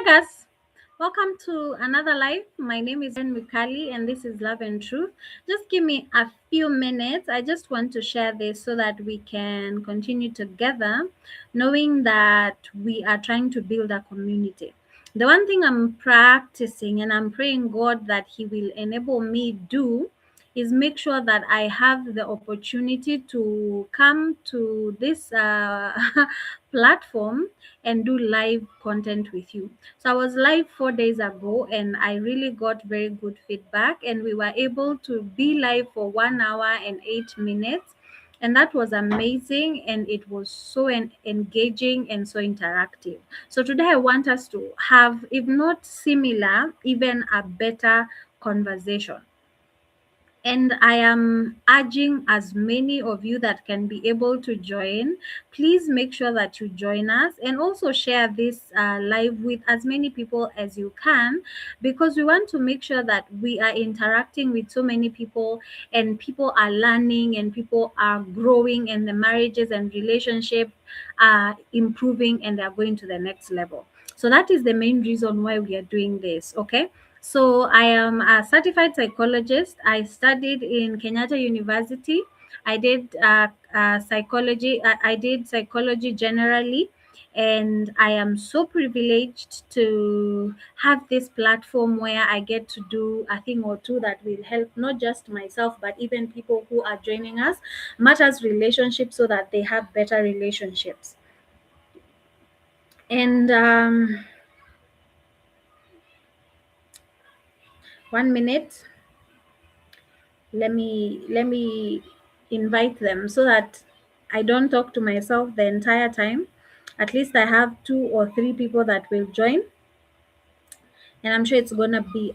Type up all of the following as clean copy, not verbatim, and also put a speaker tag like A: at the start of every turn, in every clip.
A: Guys, welcome to another live. My name is Mikali and this is Love and Truth. Just give me a few minutes. I just want to share this so that we can continue together, knowing that we are trying to build a community. The one thing I'm practicing and I'm praying God that He will enable me do is make sure that I have the opportunity to come to this platform and do live content with you. So I was live 4 days ago and I really got very good feedback, and we were able to be live for 1 hour and 8 minutes. And that was amazing, and it was so engaging and so interactive. So today I want us to have, if not similar, even a better conversation. And I am urging as many of you that can be able to join, please make sure that you join us and also share this live with as many people as you can, because we want to make sure that we are interacting with so many people and people are learning and people are growing and the marriages and relationships are improving and they are going to the next level. So that is the main reason why we are doing this. Okay. So I am a certified psychologist. I studied in Kenyatta University. I did psychology. I did psychology generally, and I am so privileged to have this platform where I get to do a thing or two that will help not just myself but even people who are joining us, matters relationships, so that they have better relationships. And 1 minute. Let me invite them so that I don't talk to myself the entire time. At least I have 2 or 3 people that will join, and I'm sure it's gonna be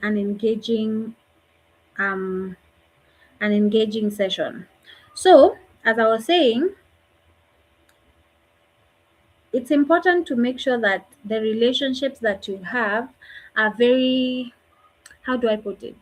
A: um an engaging session. So as I was saying, it's important to make sure that the relationships that you have are very, how do I put it?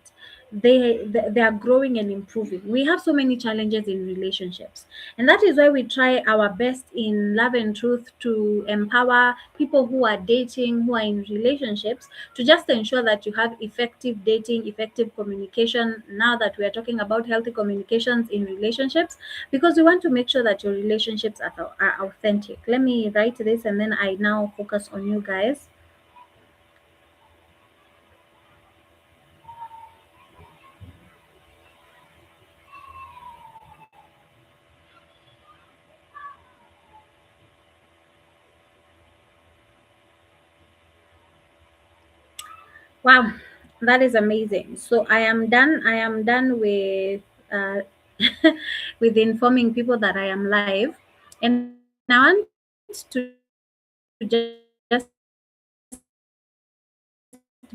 A: They are growing and improving. We have so many challenges in relationships, and that is why we try our best in Love and Truth to empower people who are dating, who are in relationships, to just ensure that you have effective dating, effective communication. Now that we are talking about healthy communications in relationships, because we want to make sure that your relationships are authentic. Let me write this and then I now focus on you guys. Wow, that is amazing. So I am done. I am done with with informing people that I am live, and I want to just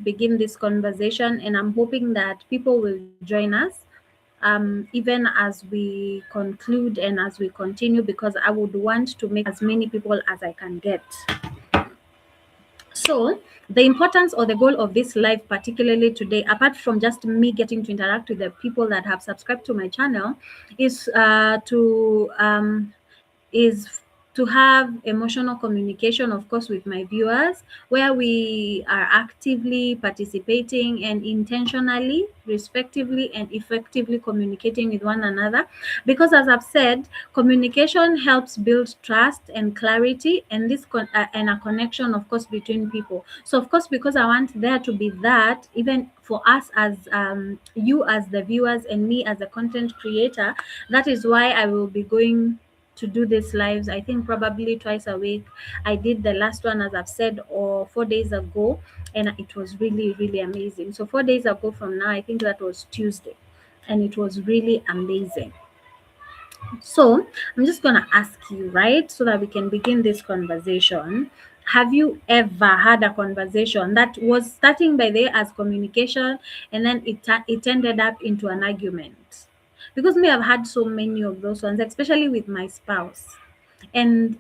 A: begin this conversation. And I'm hoping that people will join us, even as we conclude and as we continue, because I would want to make sure that as many people as I can get. So, the importance or the goal of this live, particularly today, apart from just me getting to interact with the people that have subscribed to my channel, is is to have emotional communication, of course, with my viewers, where we are actively participating and intentionally, respectively, and effectively communicating with one another. Because, as I've said, communication helps build trust and clarity, and and a connection, of course, between people. So, of course, because I want there to be that, even for us as you as the viewers and me as a content creator, that is why I will be going to do these lives, I think probably twice a week. I did the last one, as I've said, or 4 days ago, and it was really, really amazing. So 4 days ago from now, I think that was Tuesday, and it was really amazing. So I'm just gonna ask you, right, so that we can begin this conversation. Have you ever had a conversation that was starting by there as communication, and then it ended up into an argument? Because me, I've had so many of those ones, especially with my spouse. And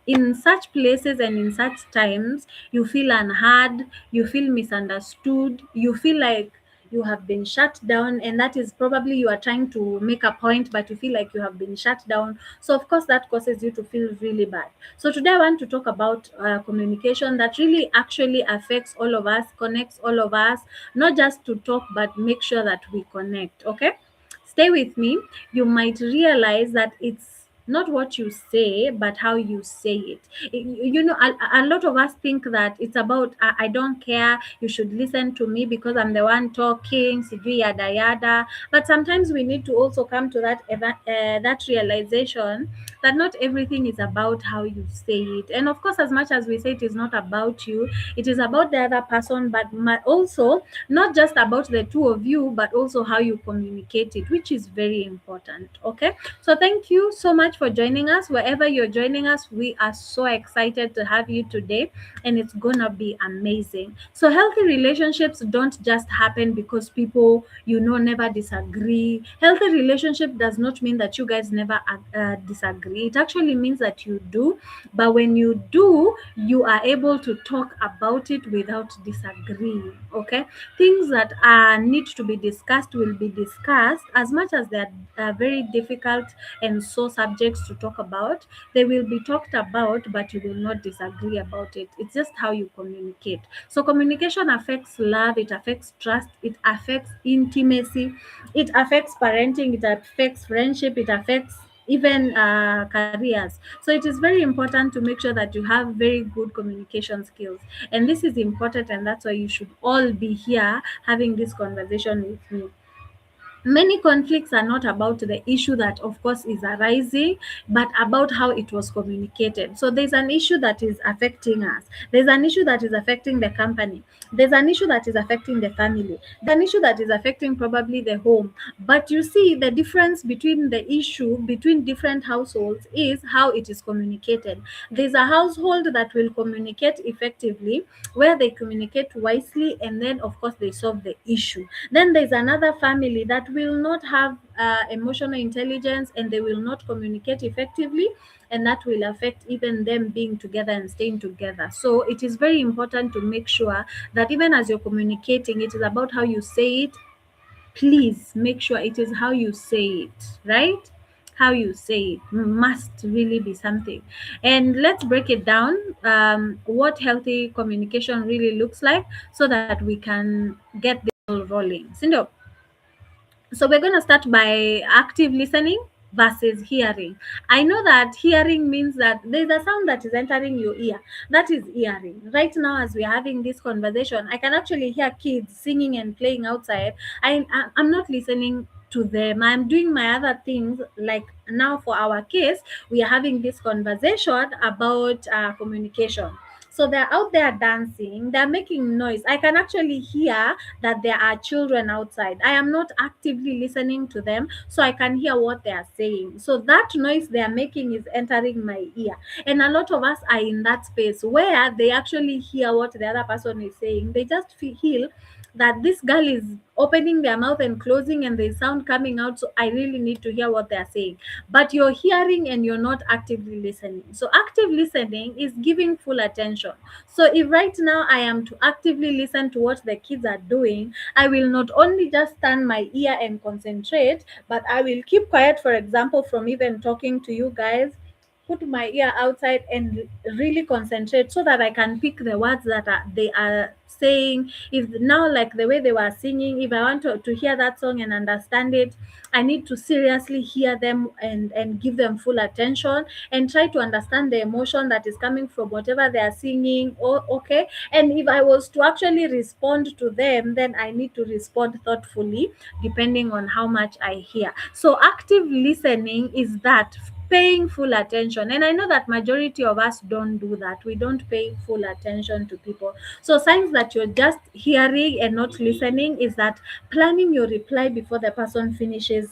A: in such places and in such times, you feel unheard, you feel misunderstood, you feel like you have been shut down, and that is probably you are trying to make a point, but you feel like you have been shut down. So of course that causes you to feel really bad. So today I want to talk about communication that really actually affects all of us, connects all of us, not just to talk, but make sure that we connect. Okay, stay with me. You might realize that it's not what you say, but how you say it. A lot of us think that it's about, I don't care, you should listen to me because I'm the one talking, sijui yada yada. But sometimes we need to also come to that realization that not everything is about how you say it. And of course, as much as we say it is not about you, it is about the other person, but also not just about the two of you, but also how you communicate it, which is very important. Okay, so thank you so much for joining us. Wherever you're joining us, we are so excited to have you today, and it's gonna be amazing. So healthy relationships don't just happen because people, never disagree. Healthy relationship does not mean that you guys never disagree. It actually means that you do, but when you do, you are able to talk about it without disagreeing. Okay, things that need to be discussed will be discussed. As much as they are very difficult and so subjects to talk about, they will be talked about, but you will not disagree about it. It's just how you communicate. So communication affects love, it affects trust, it affects intimacy, it affects parenting, it affects friendship, it affects even careers. So it is very important to make sure that you have very good communication skills, and this is important, and that's why you should all be here having this conversation with me. Many conflicts are not about the issue that of course is arising, but about how it was communicated. So there's an issue that is affecting us, there's an issue that is affecting the company, there's an issue that is affecting the family, there's an issue that is affecting probably the home. But you see, the difference between the issue between different households is how it is communicated. There's a household that will communicate effectively, where they communicate wisely, and then of course they solve the issue. Then there's another family that will not have emotional intelligence, and they will not communicate effectively, and that will affect even them being together and staying together. So it is very important to make sure that even as you're communicating, it is about how you say it. Please make sure it is how you say it, right? How you say it must really be something. And let's break it down, what healthy communication really looks like, so that we can get this all rolling. Sindo, so we're going to start by active listening versus hearing. I know that hearing means that there's a sound that is entering your ear. That is hearing. Right now, as we're having this conversation, I can actually hear kids singing and playing outside. I'm not listening to them. I'm doing my other things. Like now, for our case, we are having this conversation about communication. So they're out there dancing, they're making noise. I can actually hear that there are children outside. I am not actively listening to them, so I can hear what they are saying. So that noise they are making is entering my ear. And a lot of us are in that space where they actually hear what the other person is saying. They just feel that this girl is opening their mouth and closing, and there's sound coming out, so I really need to hear what they're saying. But you're hearing and you're not actively listening. So active listening is giving full attention. So if right now I am to actively listen to what the kids are doing, I will not only just stand my ear and concentrate, but I will keep quiet, for example, from even talking to you guys, put my ear outside and really concentrate, so that I can pick the words that they are saying. If now, like the way they were singing, if I want to hear that song and understand it, I need to seriously hear them and give them full attention, and try to understand the emotion that is coming from whatever they are singing. Oh, okay. And if I was to actually respond to them, then I need to respond thoughtfully, depending on how much I hear. So active listening is that, paying full attention. And I know that majority of us don't do that. We don't pay full attention to people. So signs that you're just hearing and not listening is that planning your reply before the person finishes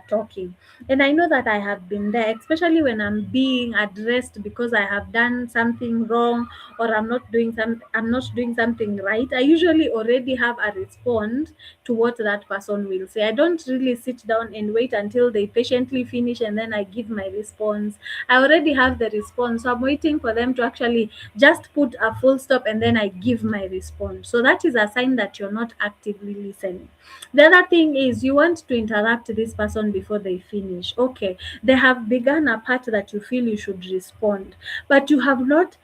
A: talking. And I know that I have been there, especially when I'm being addressed because I have done something wrong, or I'm not doing something right. I usually already have a response to what that person will say. I don't really sit down and wait until they patiently finish and then I give my response. I already have the response, so I'm waiting for them to actually just put a full stop and then I give my response. So that is a sign that you're not actively listening. The other thing is you want to interrupt this person before they finish. Okay, they have begun a part that you feel you should respond, but you have not,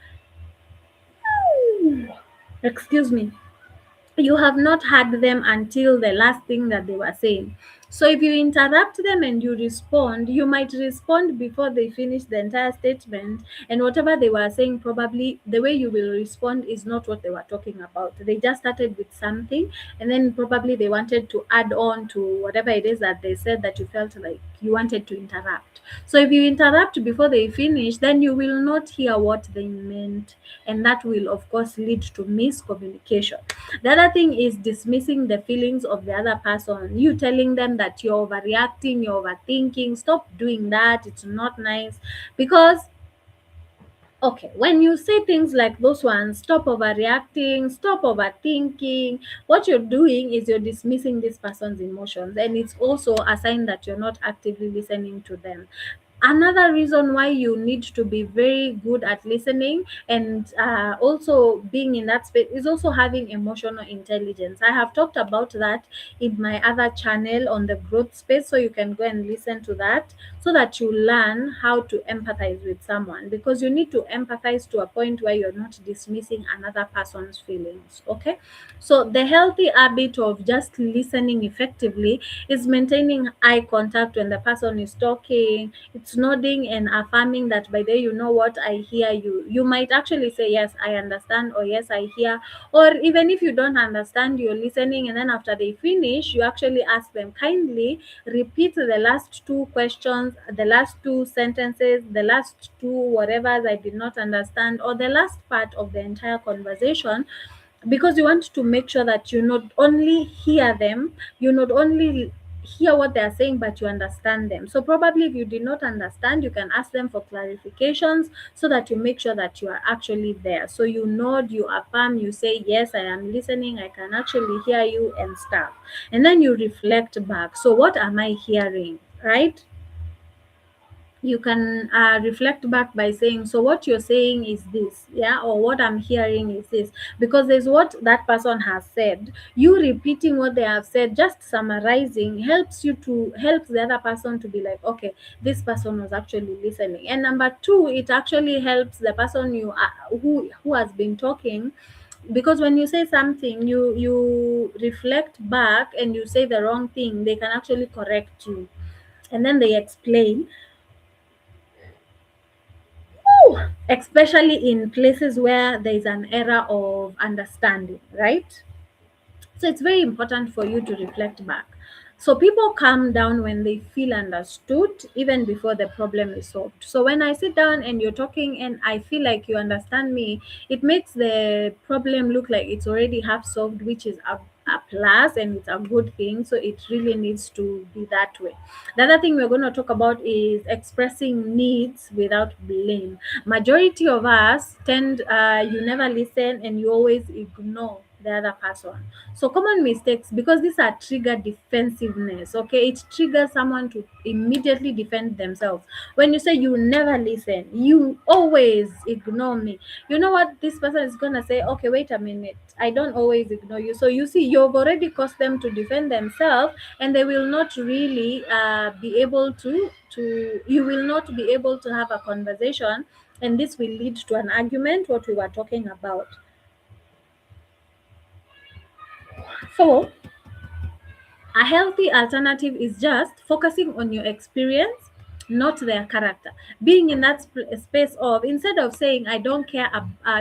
A: excuse me, you have not heard them until the last thing that they were saying. So if you interrupt them and you respond, you might respond before they finish the entire statement, and whatever they were saying, probably the way you will respond is not what they were talking about. They just started with something, and then probably they wanted to add on to whatever it is that they said that you felt like you wanted to interrupt. So if you interrupt before they finish, then you will not hear what they meant, and that will of course lead to miscommunication. The other thing is dismissing the feelings of the other person. You telling them that you're overreacting, you're overthinking. Stop doing that. It's not nice. Because, okay, when you say things like those ones, stop overreacting, stop overthinking, what you're doing is you're dismissing this person's emotions. And it's also a sign that you're not actively listening to them. Another reason why you need to be very good at listening and also being in that space is also having emotional intelligence. I have talked about that in my other channel on the growth space, so you can go and listen to that so that you learn how to empathize with someone, because you need to empathize to a point where you're not dismissing another person's feelings. Okay, so the healthy habit of just listening effectively is maintaining eye contact when the person is talking. It's nodding and affirming that, by the way, you know what, I hear you. You might actually say yes, I understand, or yes, I hear. Or even if you don't understand, you're listening, and then after they finish, you actually ask them, kindly repeat the last two questions, the last two sentences, the last two whatever I did not understand, or the last part of the entire conversation, because you want to make sure that you not only hear them, you not only hear what they are saying, but you understand them. So probably if you did not understand, you can ask them for clarifications so that you make sure that you are actually there. So you nod, you affirm, you say yes, I am listening, I can actually hear you and stuff. And then you reflect back. So what am I hearing, right? You can reflect back by saying, so what you're saying is this, yeah, or what I'm hearing is this, because there's what that person has said. You repeating what they have said, just summarizing, helps the other person to be like, okay, this person was actually listening. And number two, it actually helps the person who has been talking, because when you say something, you reflect back and you say the wrong thing, they can actually correct you, and then they explain. Especially in places where there is an error of understanding, right? So it's very important for you to reflect back. So people calm down when they feel understood, even before the problem is solved. So when I sit down and you're talking and I feel like you understand me, it makes the problem look like it's already half solved, which is a plus and it's a good thing. So it really needs to be that way. The other thing we're going to talk about is expressing needs without blame. Majority of us tend, you never listen and you always ignore the other person. So common mistakes, because these are trigger defensiveness. Okay, it triggers someone to immediately defend themselves. When you say you never listen, you always ignore me, you know what this person is gonna say? Okay, wait a minute, I don't always ignore you. So you see, you've already caused them to defend themselves, and they will not really be able to you will not be able to have a conversation, and this will lead to an argument, what we were talking about. So a healthy alternative is just focusing on your experience, not their character. Being in that space of, instead of saying, I don't care,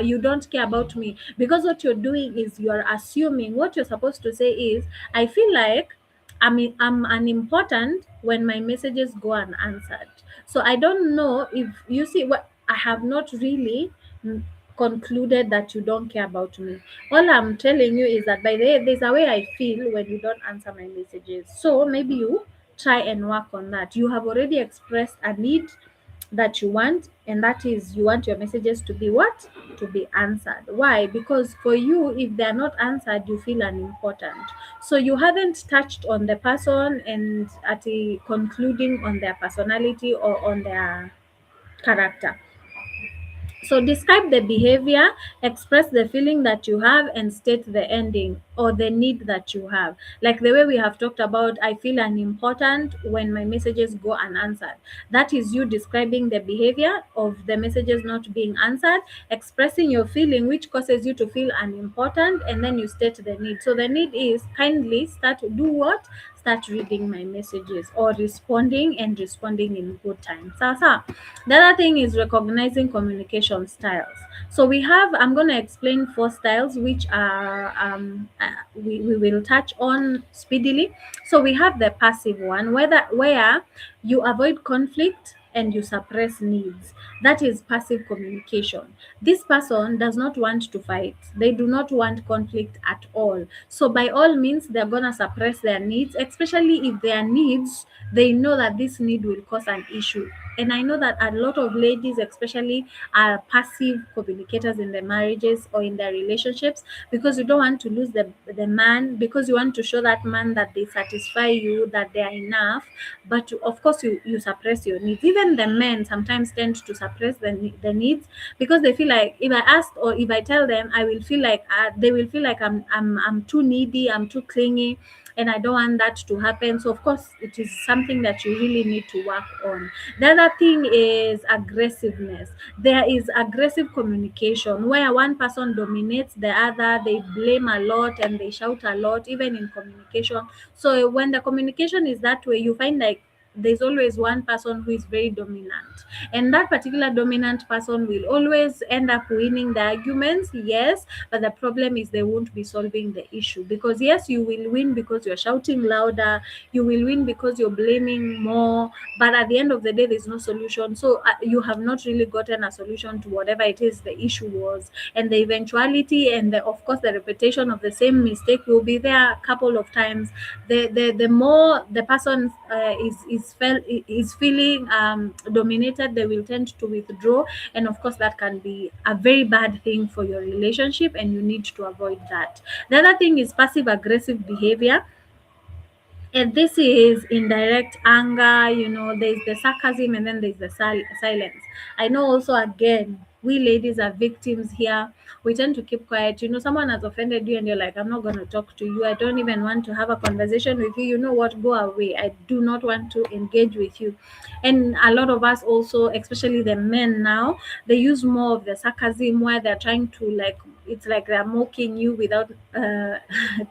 A: you don't care about me, because what you're doing is you're assuming. What you're supposed to say is, I feel like I'm unimportant when my messages go unanswered. So I don't know if you see what I have not really concluded that you don't care about me. All I'm telling you is that, by the way, there's a way I feel when you don't answer my messages. So maybe you try and work on that. You have already expressed a need, that you want, and that is you want your messages to be what? To be answered. Why? Because for you, if they are not answered, you feel unimportant. So you haven't touched on the person and at a concluding on their personality or on their character. So describe the behavior, express the feeling that you have, and state the ending or the need that you have. Like the way we have talked about, I feel unimportant when my messages go unanswered. That is you describing the behavior of the messages not being answered, expressing your feeling, which causes you to feel unimportant, and then you state the need. So the need is kindly start to do what? Start reading my messages or responding, and responding in good time. Sasa. The other thing is recognizing communication styles. So we have, I'm going to explain four styles which are we will touch on speedily. So we have the passive one, where you avoid conflict and you suppress needs. That is passive communication. This person does not want to fight. They do not want conflict at all. So by all means, they're gonna suppress their needs, especially if their needs, they know that this need will cause an issue. And I know that a lot of ladies especially are passive communicators in their marriages or in their relationships, because you don't want to lose the man, because you want to show that man that they satisfy you, that they are enough. But of course you suppress your needs. Even the men sometimes tend to suppress the needs, because they feel like if I ask or if I tell them, I will feel like they will feel like I'm too needy, I'm too clingy, and I don't want that to happen. So of course it is something that you really need to work on. The other thing is aggressiveness. There is aggressive communication where one person dominates the other, they blame a lot and they shout a lot, even in communication. So when the communication is that way, you find like there's always one person who is very dominant, and that particular dominant person will always end up winning the arguments. Yes, but the problem is they won't be solving the issue, because yes, you will win because you're shouting louder, you will win because you're blaming more, but at the end of the day there's no solution. So you have not really gotten a solution to whatever it is the issue was, and the eventuality and of course the repetition of the same mistake will be there a couple of times. The more the person is feeling dominated, they will tend to withdraw, and of course that can be a very bad thing for your relationship, and you need to avoid that. The other thing is passive aggressive behavior, and this is indirect anger. There's the sarcasm, and then there's the silence. I know also, again, we ladies are victims here. We tend to keep quiet. Someone has offended you and you're like, I'm not going to talk to you. I don't even want to have a conversation with you. You know what? Go away. I do not want to engage with you. And a lot of us also, especially the men now, they use more of the sarcasm where they're trying to, like, it's like they're mocking you without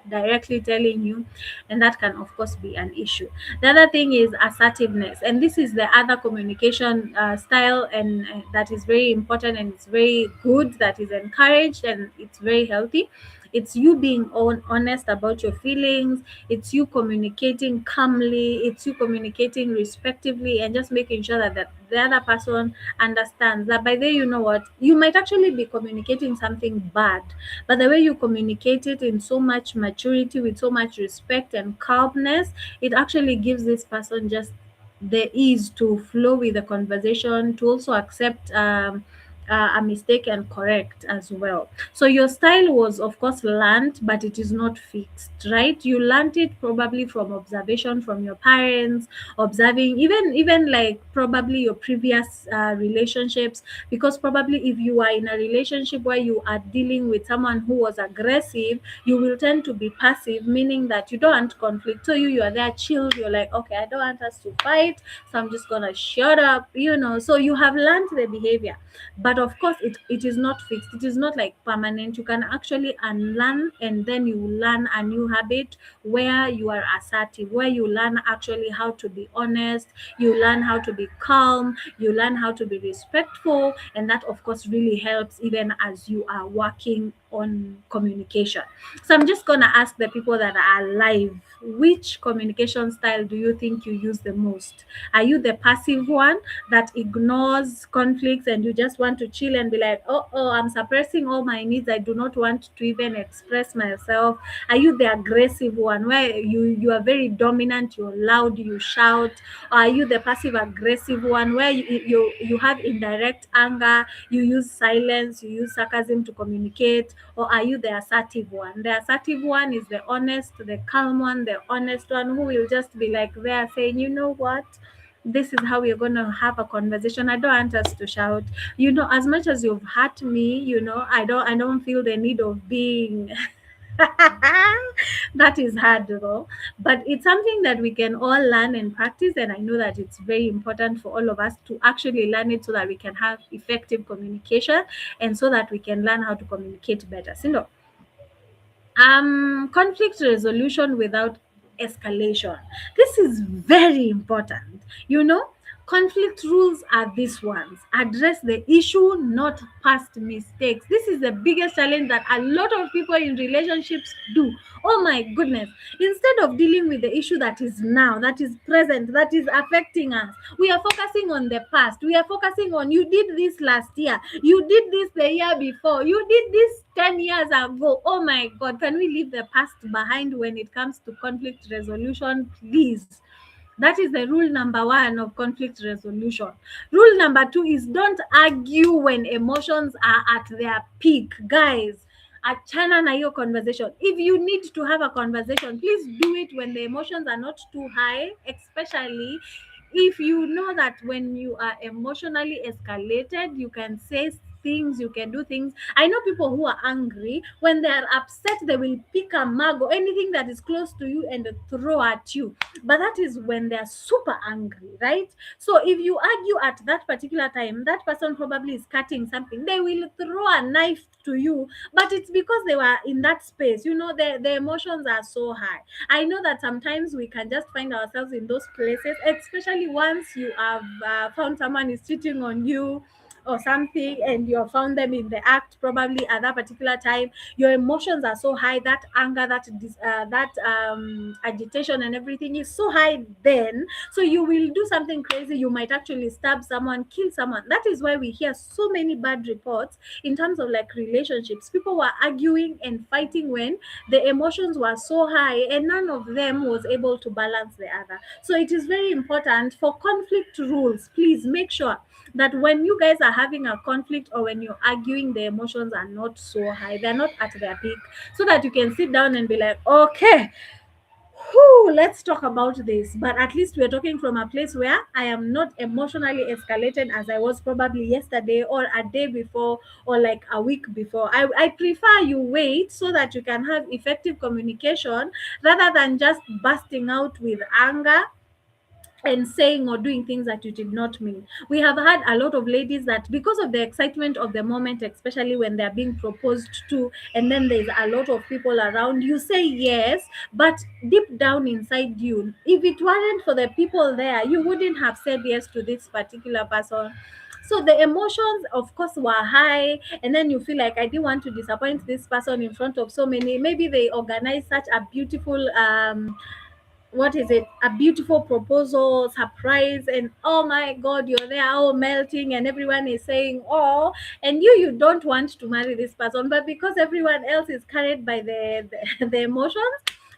A: directly telling you, and that can of course be an issue. The other thing is assertiveness, and this is the other communication style, and that is very important, and it's very good, that is encouraged, and it's very healthy. It's you being honest about your feelings, it's you communicating calmly, it's you communicating respectively, and just making sure that the other person understands that by the way, you know what, you might actually be communicating something bad, but the way you communicate it in so much maturity, with so much respect and calmness, it actually gives this person just the ease to flow with the conversation, to also accept a mistake and correct as well. So your style was of course learned, but it is not fixed, right? You learned it probably from observation from your parents, observing even like probably your previous relationships, because probably if you are in a relationship where you are dealing with someone who was aggressive, you will tend to be passive, meaning that you don't want conflict. So you are there chilled, you're like, okay, I don't want us to fight, so I'm just gonna shut up. So you have learned the behavior, but of course it is not fixed, it is not like permanent. You can actually unlearn, and then you learn a new habit where you are assertive, where you learn actually how to be honest, you learn how to be calm, you learn how to be respectful, and that of course really helps even as you are working on communication. So I'm just gonna ask the people that are alive, which communication style do you think you use the most? Are you the passive one that ignores conflicts and you just want to chill and be like, oh, I'm suppressing all my needs, I do not want to even express myself? Are you the aggressive one where you are very dominant, you're loud, you shout? Or are you the passive aggressive one where you have indirect anger, you use silence, you use sarcasm to communicate? Or are you the assertive one? The assertive one is the honest, the calm one, the honest one who will just be like there saying, you know what? This is how we're going to have a conversation. I don't want us to shout. As much as you've hurt me, I don't feel the need of being that is hard though, but it's something that we can all learn and practice, and I know that it's very important for all of us to actually learn it so that we can have effective communication and so that we can learn how to communicate better. Conflict resolution without escalation. This is very important. Conflict rules are these ones: address the issue, not past mistakes. This is the biggest challenge that a lot of people in relationships do. Oh my goodness. Instead of dealing with the issue that is now, that is present, that is affecting us, we are focusing on the past. We are focusing on, you did this last year, you did this the year before, you did this 10 years ago. Oh my God, can we leave the past behind when it comes to conflict resolution, please? That is the rule number one of conflict resolution. Rule number two is don't argue when emotions are at their peak. Guys, achana na hiyo conversation. If you need to have a conversation, please do it when the emotions are not too high, especially if you know that when you are emotionally escalated, you can say things, you can do things. I know people who are angry. When they are upset, they will pick a mug or anything that is close to you and throw at you. But that is when they're super angry, right? So if you argue at that particular time, that person probably is cutting something, they will throw a knife to you, but it's because they were in that space. The emotions are so high. I know that sometimes we can just find ourselves in those places, especially once you have found someone is cheating on you or something, and you have found them in the act probably at that particular time. Your emotions are so high, that anger, that agitation and everything is so high then, so you will do something crazy. You might actually stab someone, kill someone. That is why we hear so many bad reports in terms of like relationships. People were arguing and fighting when the emotions were so high and none of them was able to balance the other. So it is very important for conflict rules. Please make sure that when you guys are having a conflict or when you're arguing, the emotions are not so high, they're not at their peak, so that you can sit down and be like, okay, whew, let's talk about this. But at least we're talking from a place where I am not emotionally escalated as I was probably yesterday or a day before or like a week before. I prefer you wait so that you can have effective communication rather than just bursting out with anger and saying or doing things that you did not mean. We have had a lot of ladies that, because of the excitement of the moment, especially when they're being proposed to, and then there's a lot of people around, you say yes, but deep down inside you, if it weren't for the people there, you wouldn't have said yes to this particular person. So the emotions, of course, were high, and then you feel like, I didn't want to disappoint this person in front of so many. Maybe they organized such a beautiful what is it, a beautiful proposal surprise, and oh my God, you're there all melting and everyone is saying oh, and you don't want to marry this person, but because everyone else is carried by the emotions,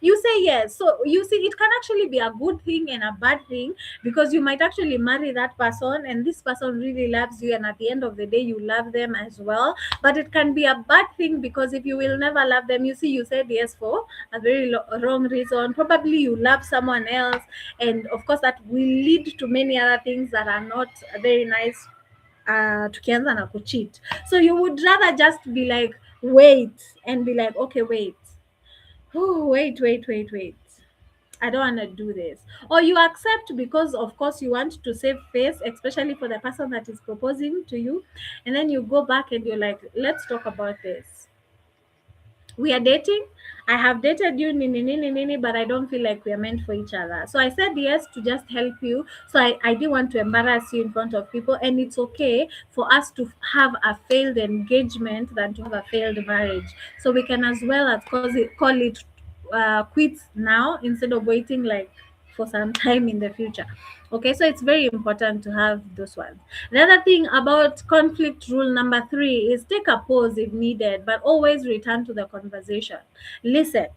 A: you say yes. So you see, it can actually be a good thing and a bad thing, because you might actually marry that person and this person really loves you, and at the end of the day you love them as well. But it can be a bad thing, because if you will never love them, you see, you said yes for a very wrong reason. Probably you love someone else, and of course that will lead to many other things that are not very nice. Tukianza na kucheat, so you would rather just be like, wait, and be like, okay, wait, oh, wait, I don't want to do this. Or you accept because, of course, you want to save face, especially for the person that is proposing to you, and then you go back and you're like, let's talk about this. We are dating. I have dated you, nini, nini, nini, but I don't feel like we are meant for each other. So I said yes to just help you. So I didn't want to embarrass you in front of people. And it's okay for us to have a failed engagement than to have a failed marriage. So we can as well as call it quits now instead of waiting like for some time in the future. Okay, so it's very important to have those ones. The other thing about conflict rule number 3 is take a pause if needed, but always return to the conversation. Listen,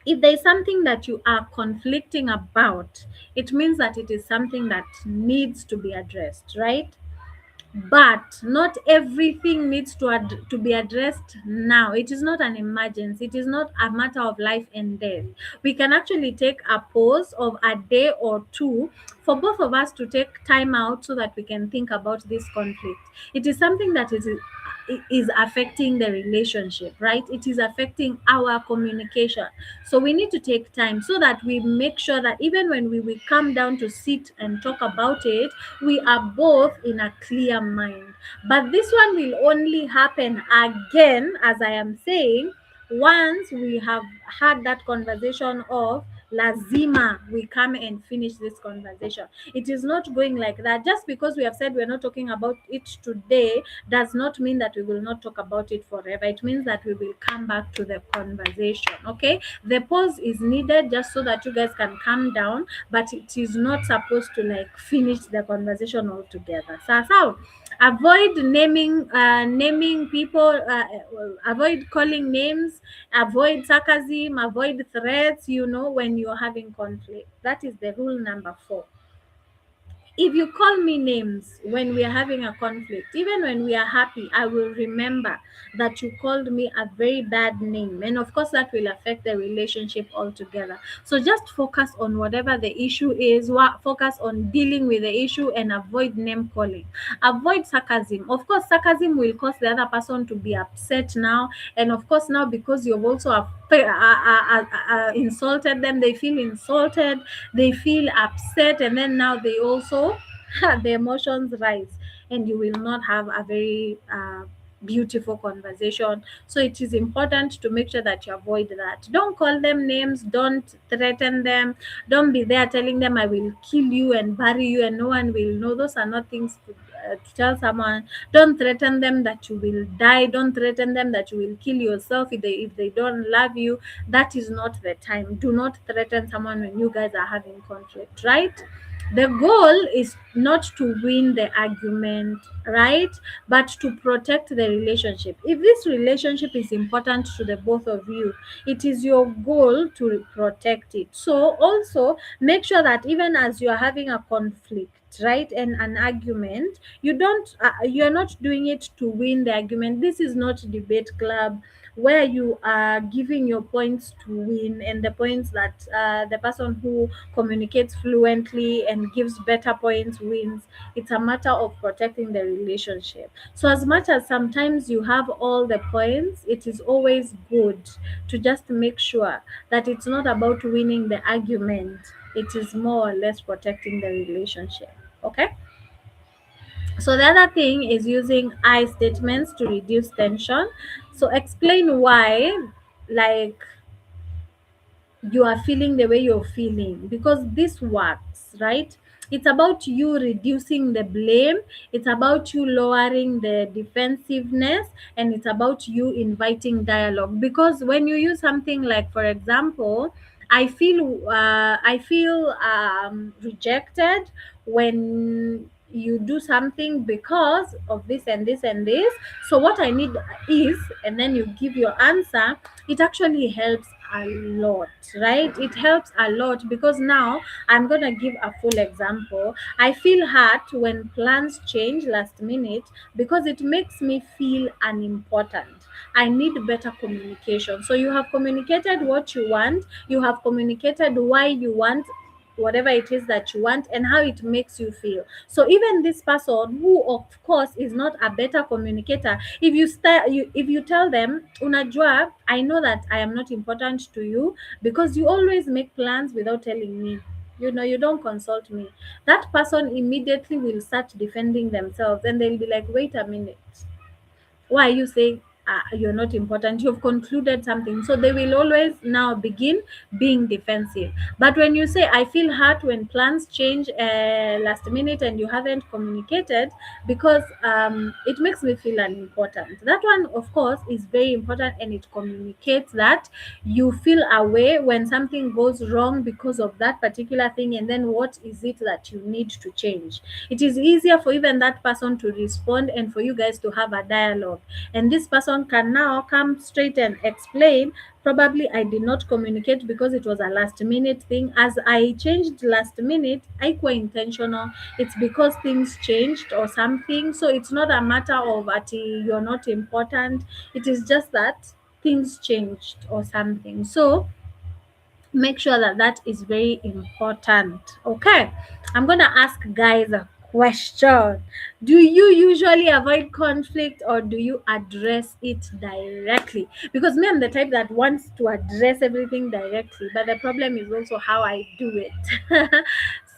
A: if there is something that you are conflicting about, it means that it is something that needs to be addressed, right? But not everything needs to be addressed now. It is not an emergency. It is not a matter of life and death. We can actually take a pause of a day or two for both of us to take time out so that we can think about this conflict. It is something that is affecting the relationship, right? It is affecting our communication. So we need to take time so that we make sure that even when we come down to sit and talk about it, we are both in a clear mind. But this one will only happen again, as I am saying, once we have had that conversation of lazima we come and finish this conversation. It is not going like that. Just because we have said we're not talking about it today does not mean that we will not talk about it forever. It means that we will come back to the conversation. Okay, the pause is needed just so that you guys can calm down, but it is not supposed to like finish the conversation altogether. So avoid naming people, avoid calling names, avoid sarcasm, avoid threats, when you're having conflict. That is the rule number 4. If you call me names when we are having a conflict, even when we are happy, I will remember that you called me a very bad name. And of course, that will affect the relationship altogether. So just focus on whatever the issue is, focus on dealing with the issue and avoid name calling. Avoid sarcasm. Of course, sarcasm will cause the other person to be upset now. And of course, now because you've also insulted them, they feel insulted, they feel upset, and then now they also the emotions rise, and you will not have a very beautiful conversation. So it is important to make sure that you avoid that. Don't call them names, don't threaten them, don't be there telling them I will kill you and bury you and no one will know. Those are not things to tell someone. Don't threaten them that you will die, don't threaten them that you will kill yourself if they don't love you. That is not the time. Do not threaten someone when you guys are having conflict, right? The goal is not to win the argument, right? But to protect the relationship. If this relationship is important to the both of you, it is your goal to protect it. So also make sure that even as you are having a conflict, right, and an argument, you are not doing it to win the argument. This is not debate club where you are giving your points to win, and the points that the person who communicates fluently and gives better points wins. It's a matter of protecting the relationship. So as much as sometimes you have all the points, it is always good to just make sure that it's not about winning the argument. It is more or less protecting the relationship. Okay? So the other thing is using I statements to reduce tension. So explain why, like, you are feeling the way you're feeling, because this works, right? It's about you reducing the blame, it's about you lowering the defensiveness, and it's about you inviting dialogue. Because when you use something like, for example, I feel rejected when you do something because of this and this and this, so what I need is, and then you give your answer. It actually helps a lot, right? It helps a lot, because now I'm gonna give a full example. I feel hurt when plans change last minute because it makes me feel unimportant. I need better communication. So you have communicated what you want, you have communicated why you want whatever it is that you want and how it makes you feel. So even this person, who of course is not a better communicator, if you tell them, unajua, I know that I am not important to you because you always make plans without telling me, you don't consult me, that person immediately will start defending themselves, and they'll be like, wait a minute, why are you saying, you're not important, you've concluded something, so they will always now begin being defensive. But when you say I feel hurt when plans change last minute and you haven't communicated, because it makes me feel unimportant, that one of course is very important, and it communicates that you feel away when something goes wrong because of that particular thing, and then what is it that you need to change. It is easier for even that person to respond and for you guys to have a dialogue, and this person can now come straight and explain, probably I did not communicate because it was a last minute thing. As I changed last minute, haikuwa intentional, it's because things changed or something. So it's not a matter of ati you're not important, it is just that things changed or something. So make sure that that is very important. Okay, I'm gonna ask guys a question. Do you usually avoid conflict or do you address it directly? Because me, I'm the type that wants to address everything directly, but the problem is also how I do it.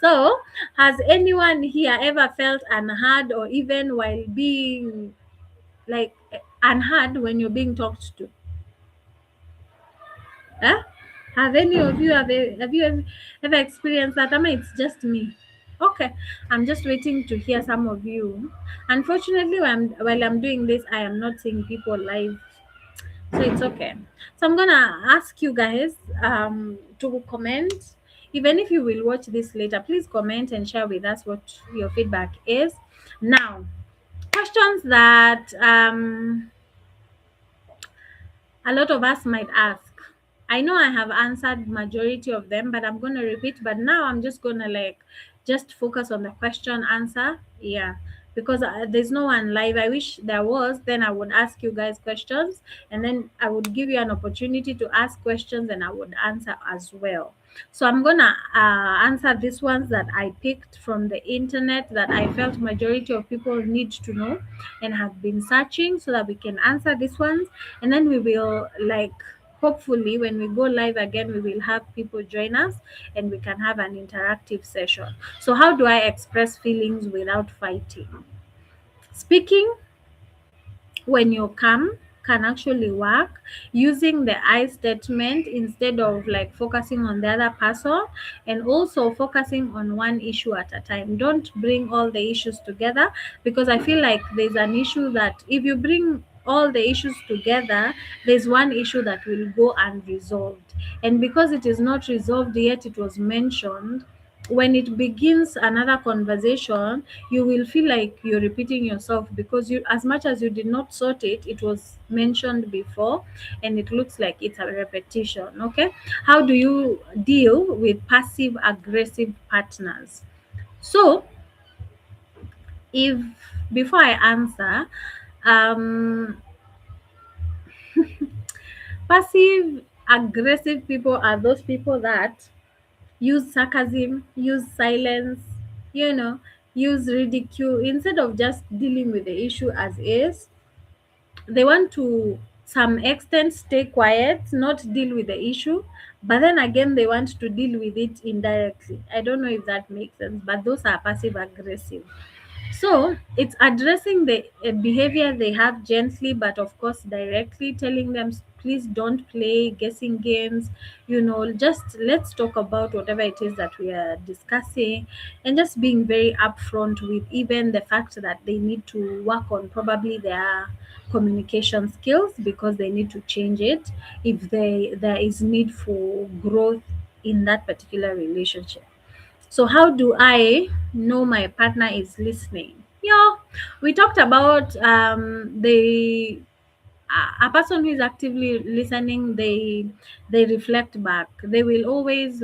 A: So has anyone here ever felt unheard, or even while being like unheard when you're being talked to? Huh? Have any of you ever experienced that? I mean, it's just me. Okay, I'm just waiting to hear some of you. Unfortunately, while I'm doing this, I am not seeing people live, so it's okay. So I'm gonna ask you guys to comment. Even if you will watch this later, please comment and share with us what your feedback is. Now, questions that a lot of us might ask. I know I have answered majority of them, but I'm going to repeat. But now I'm just going to just focus on the question answer. Yeah, because there's no one live. I wish there was. Then I would ask you guys questions, and then I would give you an opportunity to ask questions, and I would answer as well. So I'm gonna answer these ones that I picked from the internet that I felt majority of people need to know and have been searching, so that we can answer these ones, and then we will hopefully when we go live again we will have people join us and we can have an interactive session. So how do I express feelings without fighting? Speaking when you come can actually work, using the I statement instead of focusing on the other person, and also focusing on one issue at a time. Don't bring all the issues together, because I feel like there's an issue that if you bring all the issues together, there's one issue that will go unresolved, and because it is not resolved yet, it was mentioned, when it begins another conversation, you will feel like you're repeating yourself, because you, as much as you did not sort it, it was mentioned before, and it looks like it's a repetition. Okay, how do you deal with passive aggressive partners? So if before I answer, um passive aggressive people are those people that use sarcasm, use silence, you know, use ridicule instead of just dealing with the issue as is. They want to some extent stay quiet, not deal with the issue, but then again they want to deal with it indirectly. I don't know if that makes sense, but those are passive aggressive. So it's addressing the behavior they have gently, but of course directly, telling them please don't play guessing games. Just let's talk about whatever it is that we are discussing, and just being very upfront with even the fact that they need to work on probably their communication skills, because they need to change it if there is need for growth in that particular relationship. So how do I know my partner is listening? Yeah, we talked about the a person who is actively listening, they reflect back. They will always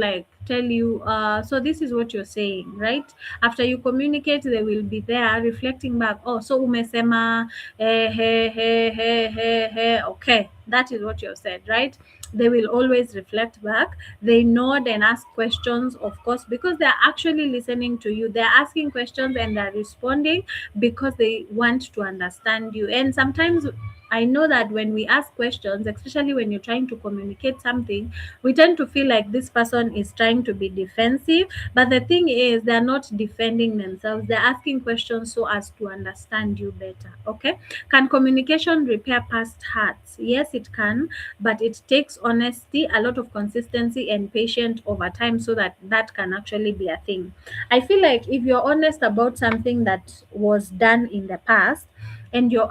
A: tell you, so this is what you're saying, right? After you communicate, they will be there reflecting back. Oh, so umesema he he he he he. Okay, that is what you said, right? they will always reflect back. They nod and ask questions, of course, because they're actually listening to you. They're asking questions and they're responding because they want to understand you. And sometimes I know that when we ask questions, especially when you're trying to communicate something, we tend to feel like this person is trying to be defensive. But the thing is, they're not defending themselves. They're asking questions so as to understand you better. Okay. Can communication repair past hurts? Yes, it can, but it takes honesty, a lot of consistency, and patience over time so that that can actually be a thing. I feel like if you're honest about something that was done in the past, and you're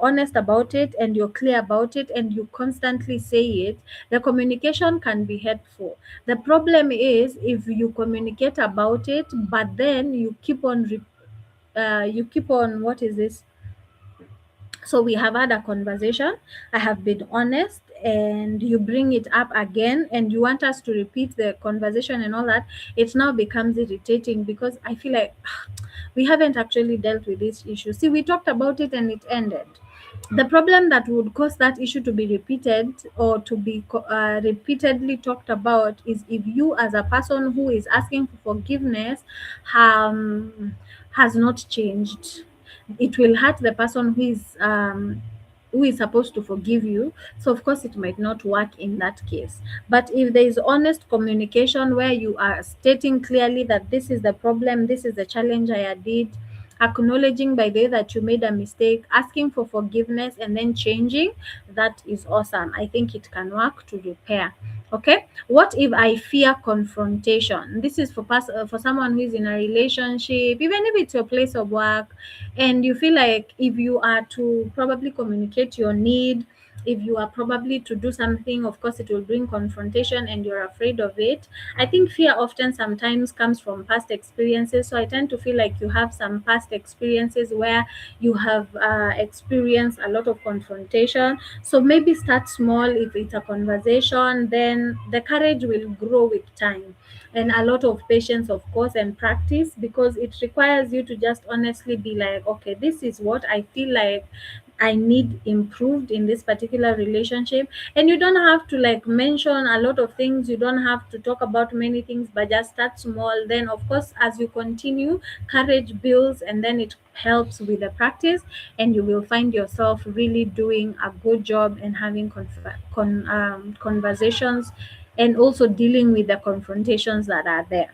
A: honest about it, and you're clear about it, and you constantly say it, the communication can be helpful. The problem is if you communicate about it, but then you keep on, what is this, so we have had a conversation, I have been honest, and you bring it up again and you want us to repeat the conversation and all that. It now becomes irritating because I feel like we haven't actually dealt with this issue. See, we talked about it and it ended. The problem that would cause that issue to be repeated or to be repeatedly talked about is if you, as a person who is asking for forgiveness, has not changed. It will hurt the person who is supposed to forgive you. So of course it might not work in that case. But if there is honest communication where you are stating clearly that this is the problem, this is the challenge I did, acknowledging by the way that you made a mistake, asking for forgiveness, and then changing, that is awesome. I think it can work to repair. Okay, what if I fear confrontation? This is for someone who is in a relationship, even if it's your place of work, and you feel like if you are to probably communicate your need, if you are probably to do something, of course it will bring confrontation and you're afraid of it. I think fear often sometimes comes from past experiences. So I tend to feel like you have some past experiences where you have experienced a lot of confrontation. So maybe start small. If it's a conversation, then the courage will grow with time, and a lot of patience, of course, and practice, because it requires you to just honestly be like, okay, this is what I feel like I need improved in this particular relationship. And you don't have to like mention a lot of things, you don't have to talk about many things, but just start small. Then of course, as you continue, courage builds, and then it helps with the practice, and you will find yourself really doing a good job and having conversations, and also dealing with the confrontations that are there.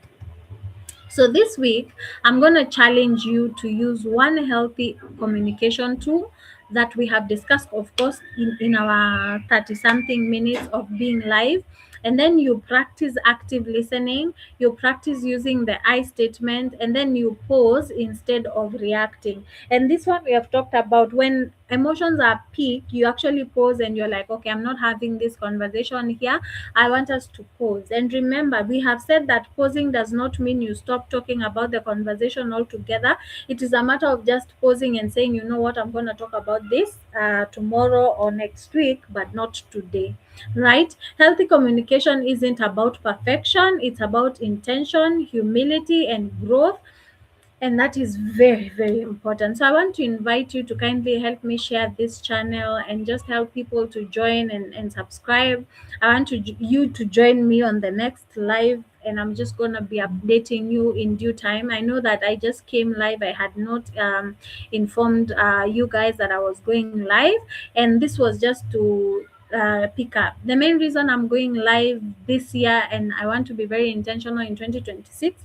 A: So this week, I'm going to challenge you to use one healthy communication tool that we have discussed, of course, in our 30 something minutes of being live. And then you practice active listening, you practice using the I statement, and then you pause instead of reacting. And this one we have talked about, when emotions are peak, you actually pause and you're like, okay, I'm not having this conversation here. I want us to pause. And remember, we have said that pausing does not mean you stop talking about the conversation altogether. It is a matter of just pausing and saying, you know what, I'm going to talk about this tomorrow or next week, but not today. Right? Healthy communication isn't about perfection, it's about intention, humility, and growth. And that is very, very important. So I want to invite you to kindly help me share this channel and just help people to join and subscribe. I want you to join me on the next live, and I'm just going to be updating you in due time. I know that I just came live, I had not informed you guys that I was going live, and this was just to pick up. The main reason I'm going live this year, and I want to be very intentional in 2026,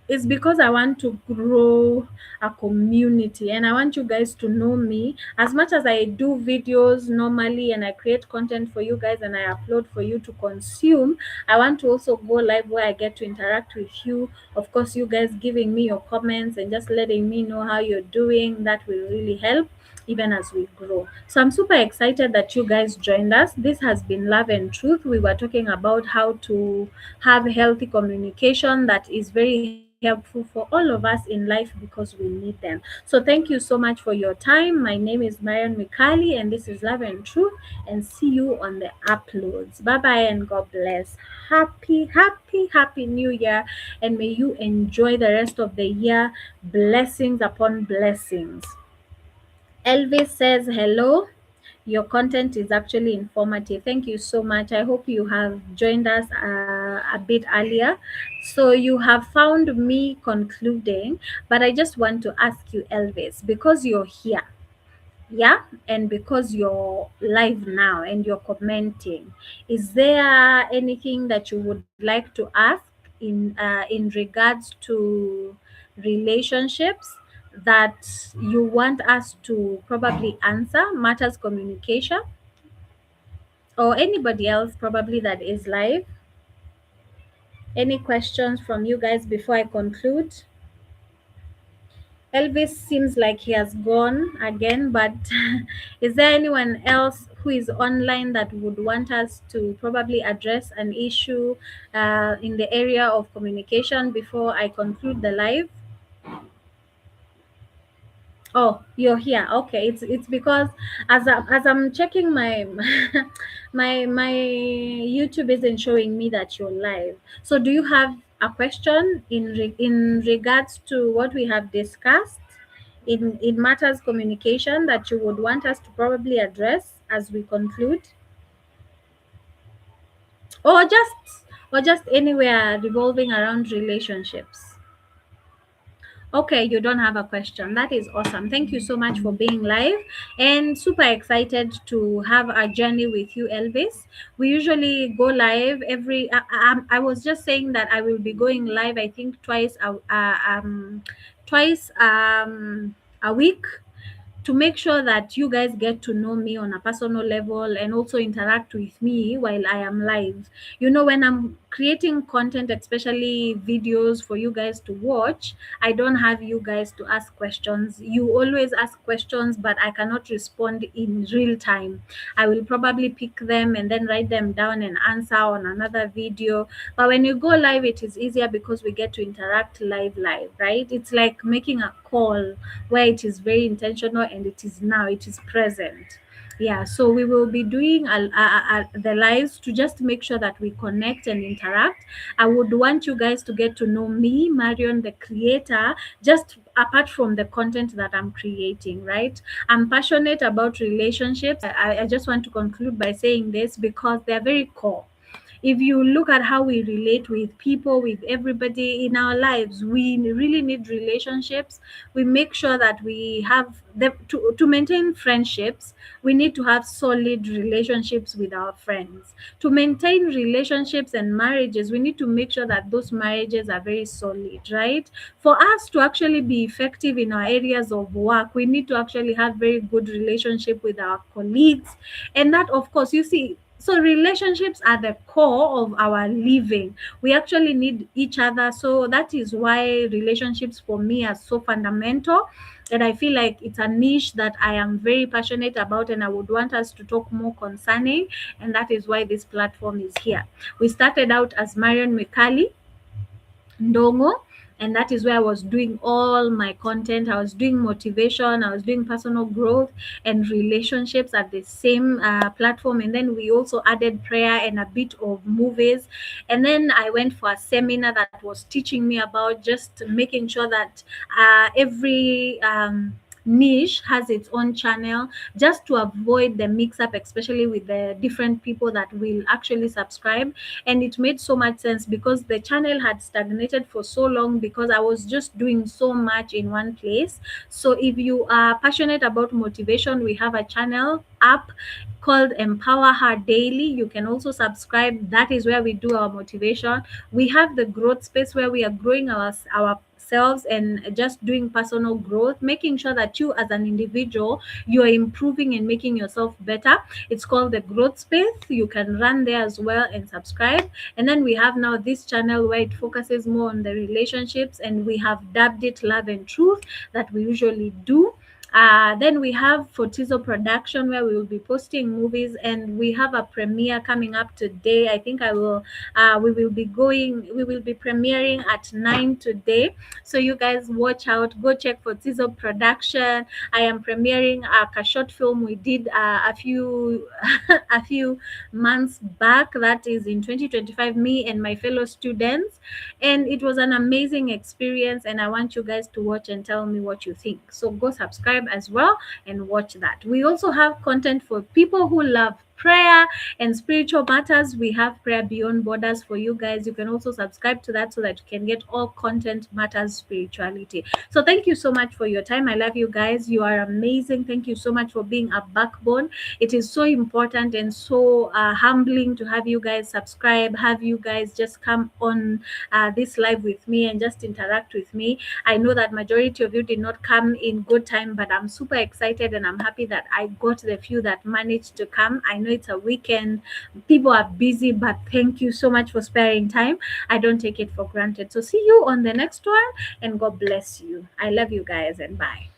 A: it's because I want to grow a community, and I want you guys to know me. As much as I do videos normally and I create content for you guys and I upload for you to consume, I want to also go live where I get to interact with you. Of course, you guys giving me your comments and just letting me know how you're doing, that will really help even as we grow. So I'm super excited that you guys joined us. This has been Love and Truth. We were talking about how to have healthy communication that is very helpful for all of us in life because we need them. So thank you so much for your time. My name is Marian Mikali, and this is Love and Truth, and see you on the uploads. Bye bye and God bless. Happy, happy, happy New Year, and may you enjoy the rest of the year. Blessings upon blessings. Elvis says hello. Your content is actually informative. Thank you so much. I hope you have joined us a bit earlier. So you have found me concluding, but I just want to ask you, Elvis, because you're here, yeah, and because you're live now and you're commenting, is there anything that you would like to ask in regards to relationships that you want us to probably answer, matters communication, or anybody else probably that is live? Any questions from you guys before I conclude? Elvis seems like he has gone again, but is there anyone else who is online that would want us to probably address an issue in the area of communication before I conclude the live? Oh, you're here. Okay, it's because as I'm checking my my YouTube isn't showing me that you're live. So do you have a question in regards to what we have discussed in matters communication that you would want us to probably address as we conclude, or just anywhere revolving around relationships? Okay, you don't have a question. That is awesome. Thank you so much for being live and super excited to have a journey with you, Elvis. We usually go live I was just saying that I will be going live, I think, twice a week, to make sure that you guys get to know me on a personal level and also interact with me while I am live. You know, when I'm creating content, especially videos for you guys to watch, I don't have you guys to ask questions. You always ask questions, but I cannot respond in real time. I will probably pick them and then write them down and answer on another video. But when you go live, it is easier because we get to interact live, right? It's like making a call where it is very intentional and it is present. Yeah, so we will be doing the lives to just make sure that we connect and interact. I would want you guys to get to know me, Marion, the creator, just apart from the content that I'm creating, right? I'm passionate about relationships. I just want to conclude by saying this because they're very core. If you look at how we relate with people, with everybody in our lives, we really need relationships. We make sure that we have to maintain friendships. We need to have solid relationships with our friends. To maintain relationships and marriages, we need to make sure that those marriages are very solid, right? For us to actually be effective in our areas of work, we need to actually have very good relationship with our colleagues. And that, of course, you see, so relationships are the core of our living. We actually need each other. So that is why relationships for me are so fundamental. And I feel like it's a niche that I am very passionate about and I would want us to talk more concerning. And that is why this platform is here. We started out as Marion Mikali Ndung'u, and that is where I was doing all my content. I was doing motivation, I was doing personal growth and relationships at the same platform. And then we also added prayer and a bit of movies. And then I went for a seminar that was teaching me about just making sure that every niche has its own channel, just to avoid the mix up, especially with the different people that will actually subscribe. And it made so much sense because the channel had stagnated for so long because I was just doing so much in one place. So if you are passionate about motivation, we have a channel app called Empower Her Daily. You can also subscribe. That is where we do our motivation. We have the growth space where we are growing ourselves and just doing personal growth, making sure that you as an individual, you are improving and making yourself better. It's called the growth space. You can run there as well and subscribe. And then we have now this channel where it focuses more on the relationships, and we have dubbed it Love and Truth, that we usually do. Then we have Fortizo Production, where we will be posting movies, and we have a premiere coming up today. I think we will be premiering at 9 today. So you guys watch out, go check Fortizo Production. I am premiering a short film we did a few a few months back. That is in 2025, me and my fellow students, and it was an amazing experience, and I want you guys to watch and tell me what you think. So go subscribe subscribe as well and watch that. We also have content for people who love prayer and spiritual matters. We have Prayer Beyond Borders for you guys. You can also subscribe to that so that you can get all content matters spirituality. So thank you so much for your time. I love you guys. You are amazing. Thank you so much for being a backbone. It is so important and so humbling to have you guys subscribe, have you guys just come on this live with me and just interact with me. I know that majority of you did not come in good time, but I'm super excited and I'm happy that I got the few that managed to come. I know it's a weekend, people are busy, but thank you so much for sparing time. I don't take it for granted. So see you on the next one, and God bless you. I love you guys, and bye.